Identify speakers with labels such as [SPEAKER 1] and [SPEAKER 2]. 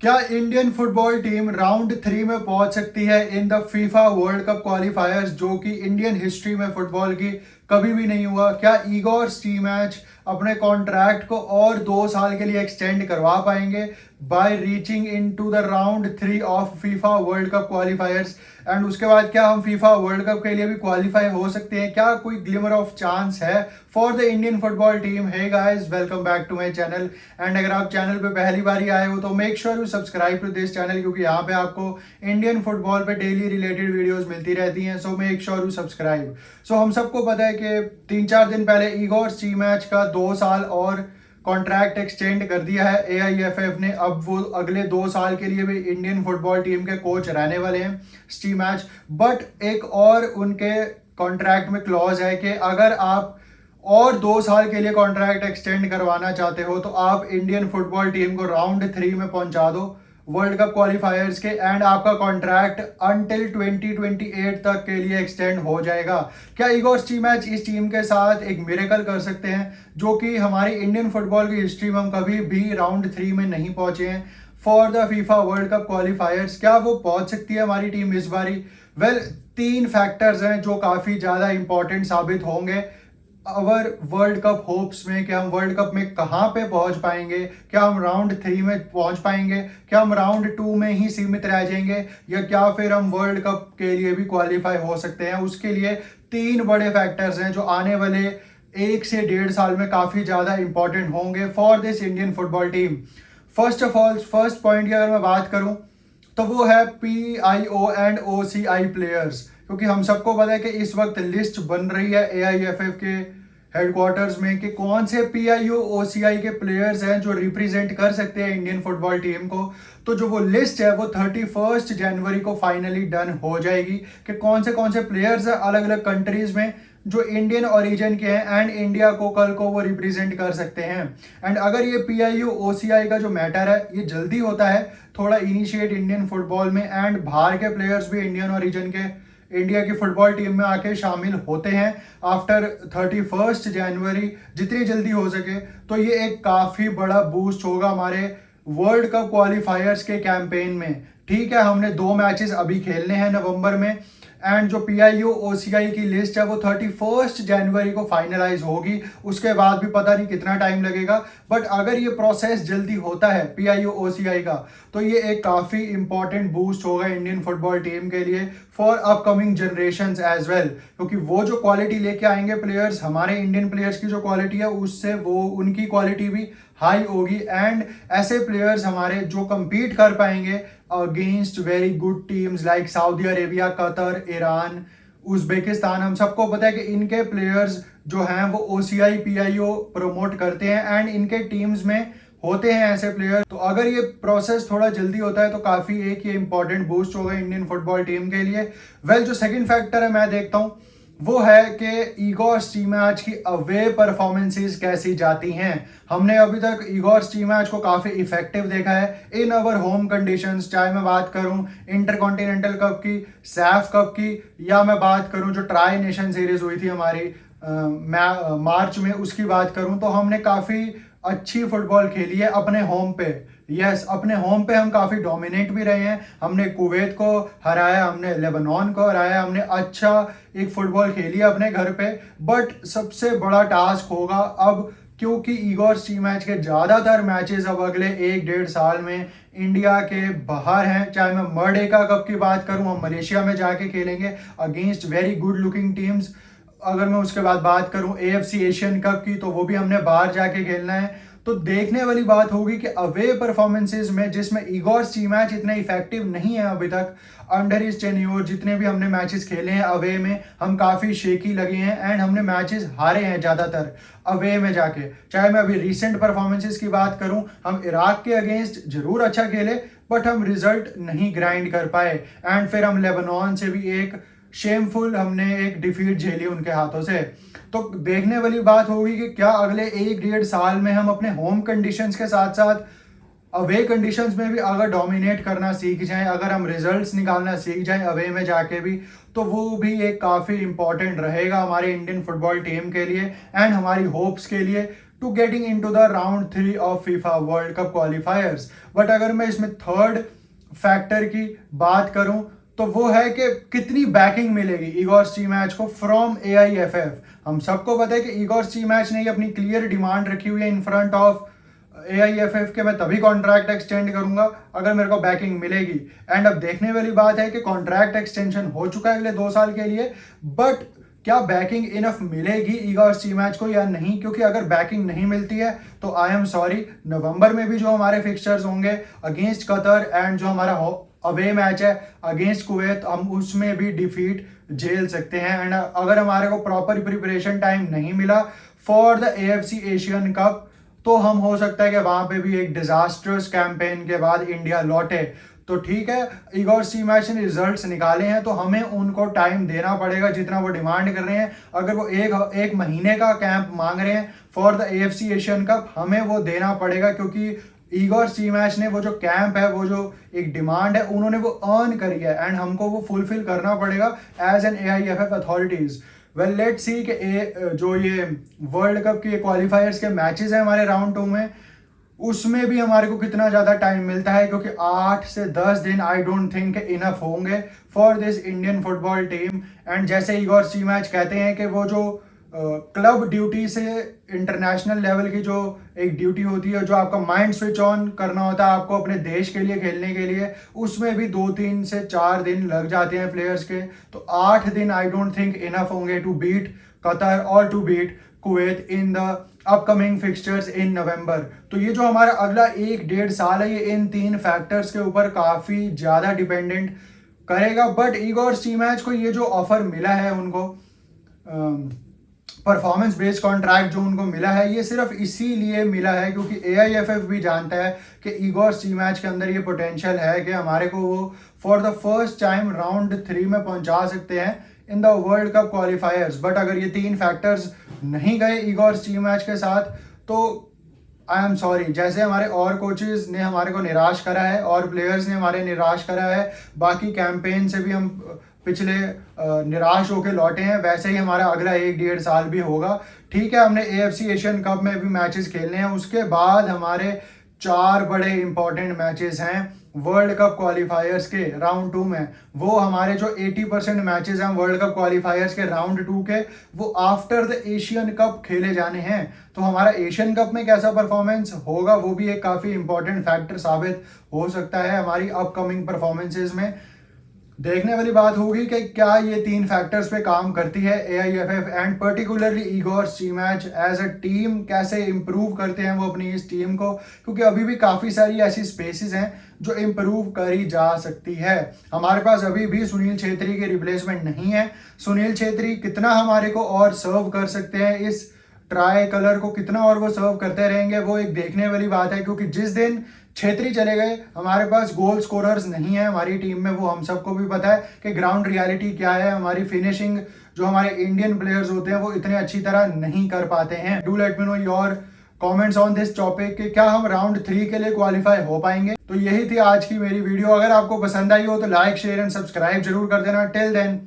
[SPEAKER 1] क्या Indian football team round 3 में पहुंच सकती है in the FIFA world cup क्वालिफायर्स, जो कि इंडियन हिस्ट्री में फुटबॉल की कभी भी नहीं हुआ? क्या इगोर स्टीमैच अपने कॉन्ट्रैक्ट को और 2 साल के लिए एक्सटेंड करवा पाएंगे by reaching in to the round 3 of FIFA world cup qualifiers? And उसके बाद क्या हम फीफा वर्ल्ड कप के लिए भी क्वालिफाई हो सकते हैं? क्या कोई ग्लिमर ऑफ चांस है for the Indian football team? Hey guys, welcome back to my channel. And अगर आप चैनल पे पहली बार ही आए हो तो make sure you subscribe to this channel, क्योंकि यहाँ पे आपको इंडियन फुटबॉल पे डेली रिलेटेड वीडियोस मिलती रहती हैं। So make sure you subscribe. So हम सबको पता है कि 3-4 दिन पहले इगोर स्टीमैच का 2 साल और कॉन्ट्रैक्ट एक्सटेंड कर दिया है एआईएफएफ ने। अब वो अगले 2 साल के लिए भी इंडियन फुटबॉल टीम के कोच रहने वाले हैं स्टीमैच। बट एक और उनके कॉन्ट्रैक्ट में क्लॉज है कि अगर आप और 2 साल के लिए कॉन्ट्रैक्ट एक्सटेंड करवाना चाहते हो तो आप इंडियन फुटबॉल टीम को राउंड 3 में पहुंचा दो वर्ल्ड कप क्वालिफायर्स के, एंड आपका कॉन्ट्रैक्ट अंटिल 2028 तक के लिए एक्सटेंड हो जाएगा। क्या इगोर स्टीमैच इस टीम के साथ एक मिरेकल कर सकते हैं, जो कि हमारी इंडियन फुटबॉल की हिस्ट्री में हम कभी भी राउंड 3 में नहीं पहुंचे हैं for the FIFA world cup क्वालिफायर्स? क्या वो पहुंच सकती है हमारी टीम इस बारी? वेल, 3 फैक्टर्स हैं जो काफ़ी ज़्यादा इंपॉर्टेंट साबित होंगे अवर वर्ल्ड कप होप्स में। कि हम वर्ल्ड कप में कहाँ पे पहुंच पाएंगे? क्या हम राउंड 3 में पहुंच पाएंगे? क्या हम राउंड 2 में ही सीमित रह जाएंगे, या क्या फिर हम वर्ल्ड कप के लिए भी क्वालिफाई हो सकते हैं? उसके लिए 3 बड़े फैक्टर्स हैं जो आने वाले 1 से 1.5 साल में काफ़ी ज़्यादा इंपॉर्टेंट होंगे for this Indian football team. First of all, first point की अगर मैं बात करूं तो वो है PIO एंड OCI प्लेयर्स, क्योंकि हम सबको पता है कि इस वक्त लिस्ट बन रही है AIFF के हेडक्वार्टर्स में कि कौन से PIO OCI के प्लेयर्स हैं जो रिप्रेजेंट कर सकते हैं इंडियन फुटबॉल टीम को। तो जो वो लिस्ट है वो 31 जनवरी को फाइनली डन हो जाएगी कि कौन से प्लेयर्स हैं अलग अलग कंट्रीज में जो इंडियन ओरिजिन के हैं एंड इंडिया को कल को वो रिप्रेजेंट कर सकते हैं। एंड अगर ये PIO OCI का जो मैटर है ये जल्दी होता है थोड़ा इनिशिएट इंडियन फुटबॉल में, एंड बाहर के प्लेयर्स भी इंडियन ओरिजिन के इंडिया की फुटबॉल टीम में आके शामिल होते हैं आफ्टर 31 जनवरी, जितनी जल्दी हो सके, तो ये एक काफ़ी बड़ा बूस्ट होगा हमारे वर्ल्ड कप क्वालिफायर्स के कैंपेन में। ठीक है, हमने 2 मैचेस अभी खेलने हैं नवंबर में, एंड जो PIO OCI की लिस्ट है वो 31 जनवरी को फाइनलाइज होगी। उसके बाद भी पता नहीं कितना टाइम लगेगा, बट अगर ये प्रोसेस जल्दी होता है PIO OCI का तो ये एक काफ़ी इंपॉर्टेंट बूस्ट होगा इंडियन फुटबॉल टीम के लिए for upcoming generations as well, क्योंकि वो जो क्वालिटी लेके आएंगे प्लेयर्स, हमारे इंडियन प्लेयर्स की जो क्वालिटी है उससे वो उनकी क्वालिटी भी हाई होगी, एंड ऐसे प्लेयर्स हमारे जो compete कर पाएंगे against very good teams like Saudi Arabia, Qatar, Iran, Uzbekistan. हम सबको पता है कि इनके प्लेयर्स जो हैं वो OCI PIO प्रमोट करते हैं एंड इनके टीम्स में होते हैं ऐसे प्लेयर। तो अगर ये प्रोसेस थोड़ा जल्दी होता है तो काफ़ी एक ये इंपॉर्टेंट बूस्ट होगा इंडियन फुटबॉल टीम के लिए। वेल, जो सेकंड फैक्टर है मैं देखता हूँ वो है कि इगोर स्टीमैच की अवे परफॉर्मेंसेस कैसी जाती हैं। हमने अभी तक इगोर स्टीमैच को काफ़ी इफेक्टिव देखा है इन अवर होम कंडीशंस, चाहे मैं बात करूं इंटरकॉन्टिनेंटल कप की, सैफ कप की, या मैं बात करूं जो ट्राई नेशन सीरीज हुई थी हमारी मार्च में, उसकी बात करूं तो हमने काफ़ी अच्छी फुटबॉल खेली है अपने होम पे। यस, अपने होम पे हम काफ़ी डोमिनेट भी रहे हैं। हमने कुवैत को हराया, हमने लेबनान को हराया, हमने अच्छा एक फुटबॉल खेली है अपने घर पे। बट सबसे बड़ा टास्क होगा अब, क्योंकि इगोर स्टीमैच के ज़्यादातर मैचेस अब अगले 1-1.5 साल में इंडिया के बाहर हैं। चाहे मैं मर्डेका कप की बात करूं, हम मलेशिया में जाके खेलेंगे against very good looking teams. अगर मैं उसके बाद बात करूं AFC एशियन कप की, तो वो भी हमने बाहर जाके खेलना है। तो देखने वाली बात होगी कि अवे परफॉर्मेंसेज में, जिसमें इगोर स्टीमैच इतने इफेक्टिव नहीं है अभी तक अंडर हिज टेन्योर, जितने भी हमने मैचेस खेले हैं अवे में हम काफ़ी शेकी लगे हैं एंड हमने मैचेस हारे हैं ज़्यादातर अवे में जाके। चाहे मैं अभी रिसेंट परफॉर्मेंसेज की बात करूं, हम इराक के अगेंस्ट जरूर अच्छा खेले बट हम रिजल्ट नहीं ग्राइंड कर पाए, एंड फिर हम लेबनान से भी एक शेमफुल हमने एक डिफीट झेली उनके हाथों से। तो देखने वाली बात होगी कि क्या अगले 1-1.5 साल में हम अपने होम कंडीशंस के साथ साथ अवे कंडीशंस में भी अगर डोमिनेट करना सीख जाएं, अगर हम रिजल्ट्स निकालना सीख जाएं अवे में जाके भी, तो वो भी एक काफ़ी इंपॉर्टेंट रहेगा हमारे इंडियन फुटबॉल टीम के लिए एंड हमारी होप्स के लिए to getting into the round 3 of FIFA world cup qualifiers. But अगर मैं इसमें थर्ड फैक्टर की बात करूं तो वो है कि कितनी बैकिंग मिलेगी इगोर स्टीमैच को फ्रॉम AIFF। हम सबको पता है कि इगोर स्टीमैच ने अपनी क्लियर डिमांड रखी हुई है इन फ्रंट ऑफ AIFF के मैं तभी कॉन्ट्रैक्ट एक्सटेंड करूंगा अगर मेरे को बैकिंग मिलेगी। एंड अब देखने वाली बात है कि कॉन्ट्रैक्ट एक्सटेंशन हो चुका है अगले 2 साल के लिए, बट क्या बैकिंग इनफ मिलेगी इगोर स्टीमैच को या नहीं, क्योंकि अगर बैकिंग नहीं मिलती है तो आई एम सॉरी, नवंबर में भी जो हमारे फिक्सचर्स होंगे अगेंस्ट कतर एंड जो हमारा अवे मैच है अगेंस्ट कुवैत, हम उसमें भी डिफीट झेल सकते हैं। एंड अगर हमारे को प्रॉपर प्रिपरेशन टाइम नहीं मिला for the AFC Asian cup तो हम हो सकता है कि वहां पे भी एक डिजास्टर्स कैंपेन के बाद इंडिया लौटे। तो ठीक है, इगोर स्टीमैच ने रिजल्ट्स निकाले हैं तो हमें उनको टाइम देना पड़ेगा जितना वो डिमांड कर रहे हैं। अगर वो एक महीने का कैंप मांग रहे हैं for the AFC Asian cup, हमें वो देना पड़ेगा, क्योंकि इगोर स्टीमैच ने वो जो कैंप है, वो जो एक डिमांड है, उन्होंने वो अर्न करी है एंड हमको वो फुलफिल करना पड़ेगा as an AIFF authorities. Well let's see कि जो ये वर्ल्ड कप के क्वालिफायर्स के मैचेस हैं हमारे राउंड 2 में, उसमें भी हमारे को कितना ज़्यादा टाइम मिलता है, क्योंकि 8 से 10 दिन आई डोंट थिंक इनफ होंगे for this Indian football team. And जैसे इगोर स्टीमैच कहते हैं कि वो जो क्लब ड्यूटी से इंटरनेशनल लेवल की जो एक ड्यूटी होती है, जो आपका माइंड स्विच ऑन करना होता है आपको अपने देश के लिए खेलने के लिए, उसमें भी 2-3 से 4 दिन लग जाते हैं प्लेयर्स के। तो 8 दिन आई डोंट थिंक इनफ होंगे टू बीट कतर और to beat Kuwait in the upcoming fixtures in November. तो ये जो हमारा अगला 1-1.5 साल है, ये इन 3 फैक्टर्स के ऊपर काफ़ी ज़्यादा डिपेंडेंट करेगा। बट इगोर स्टीमैच को ये जो ऑफर मिला है उनको, परफॉर्मेंस बेस्ड कॉन्ट्रैक्ट जो उनको मिला है, ये सिर्फ इसीलिए मिला है क्योंकि AIFF भी जानता है कि इगोर स्टीमैच के अंदर ये पोटेंशियल है कि हमारे को वो for the first time round 3 में पहुंचा सकते हैं in the world cup qualifiers. But अगर ये 3 फैक्टर्स नहीं गए इगोर स्टीमैच के साथ तो आई एम सॉरी, जैसे हमारे और कोचेज ने हमारे को निराश करा है और प्लेयर्स ने हमारे निराश करा है, बाकी कैंपेन से भी हम पिछले निराश होकर लौटे हैं, वैसे ही हमारा अगला 1-1.5 साल भी होगा। ठीक है, हमने AFC एशियन कप में भी मैचेस खेलने हैं, उसके बाद हमारे 4 बड़े इंपॉर्टेंट मैचेस हैं वर्ल्ड कप क्वालिफायर्स के राउंड 2 में। वो हमारे जो 80% मैचेस हैं वर्ल्ड कप क्वालिफायर्स के राउंड 2 के, वो आफ्टर द एशियन कप खेले जाने हैं। तो हमारा एशियन कप में कैसा परफॉर्मेंस होगा वो भी एक काफ़ी इंपॉर्टेंट फैक्टर साबित हो सकता है हमारी अपकमिंग परफॉर्मेंसेज में। देखने वाली बात होगी कि क्या ये 3 फैक्टर्स पे काम करती है AIFF and particularly Igor Stimac as a team, कैसे इम्प्रूव करते हैं वो अपनी इस टीम को, क्योंकि अभी भी काफ़ी सारी ऐसी स्पेसेस हैं जो इम्प्रूव करी जा सकती है। हमारे पास अभी भी सुनील छेत्री की रिप्लेसमेंट नहीं है। सुनील छेत्री कितना हमारे को और सर्व कर सकते हैं, इस ट्राई कलर को कितना और वो सर्व करते रहेंगे, वो एक देखने वाली बात है। क्योंकि जिस दिन छेत्री चले गए हमारे पास गोल स्कोरर्स नहीं है हमारी टीम में, वो हम सबको भी पता है कि ग्राउंड रियलिटी क्या है। हमारी फिनिशिंग जो हमारे इंडियन प्लेयर्स होते हैं वो इतने अच्छी तरह नहीं कर पाते हैं। Do let me know your comments on this topic कि क्या हम राउंड 3 के लिए क्वालिफाई हो पाएंगे। तो यही थी आज की मेरी वीडियो। अगर आपको पसंद आई हो तो लाइक शेयर एंड सब्सक्राइब जरूर कर देना। Till then